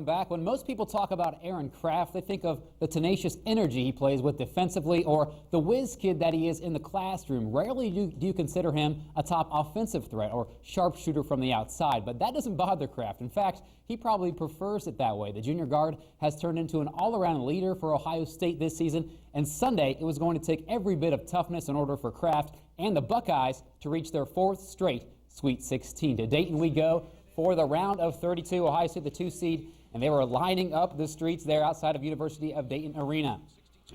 Back. When most people talk about Aaron Kraft, they think of the tenacious energy he plays with defensively or the whiz kid that he is in the classroom. Rarely do you consider him a top offensive threat or sharpshooter from the outside, but that doesn't bother Kraft. In fact, he probably prefers it that way. The junior guard has turned into an all-around leader for Ohio State this season, and Sunday it was going to take every bit of toughness in order for Kraft and the Buckeyes to reach their fourth straight Sweet 16. To Dayton we go for the round of 32. Ohio State, the 2 seed, and they were lining up the streets there outside of University of Dayton Arena.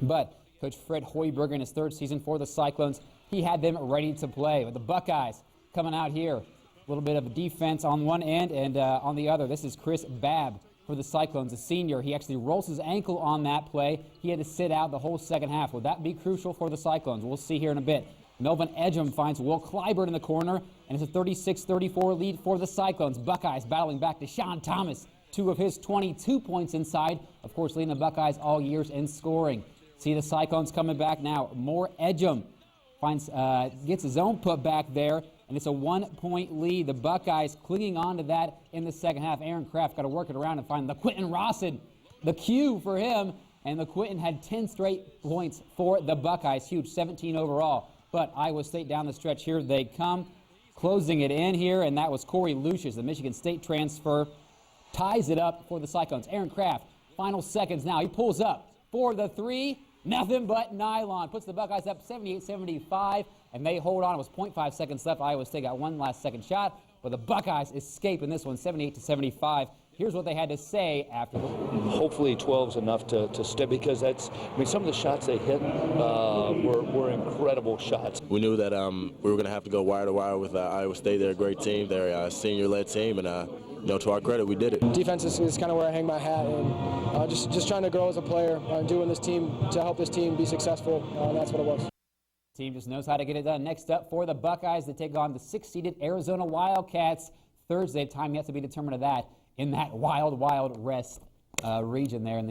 But Coach Fred Hoiberger in his third season for the Cyclones, he had them ready to play. But the Buckeyes coming out here, a little bit of defense on one end and on the other. This is Chris Babb for the Cyclones, a senior. He actually rolls his ankle on that play. He had to sit out the whole second half. Will that be crucial for the Cyclones? We'll see here in a bit. Melvin Edgem finds Will Clyburn in the corner, and it's a 36-34 lead for the Cyclones. Buckeyes battling back to Sean Thomas. 2 of his 22 points inside, of course, leading the Buckeyes all years in scoring. See the Cyclones coming back now. More Edgem finds, gets his own put back there, and it's a 1-point lead. The Buckeyes clinging on to that in the second half. Aaron Kraft got to work it around and find LaQuinton Rawson, the cue for him, and LaQuinton had 10 straight points for the Buckeyes. Huge, 17 overall. But Iowa State down the stretch here they come, closing it in here, and that was Corey Lucius, the Michigan State transfer. Ties it up for the Cyclones. Aaron Kraft, final seconds now. He pulls up for the 3. Nothing but nylon. Puts the Buckeyes up 78-75, and they hold on. It was 0.5 seconds left. Iowa State got one last second shot, but the Buckeyes escape in this one, 78-75. Here's what they had to say after the Hopefully 12's enough to stay, because some of the shots they hit were incredible shots. We knew that we were going to have to go wire to wire with Iowa State. They're a great team. They're a senior-led team, and to our credit, we did it. Defense is kind of where I hang my hat, and just trying to grow as a player, doing this team to help this team be successful, and that's what it was. Team just knows how to get it done. Next up for the Buckeyes, they take on the 6-seeded Arizona Wildcats. Thursday, time yet to be determined of that in that wild, wild West region there in the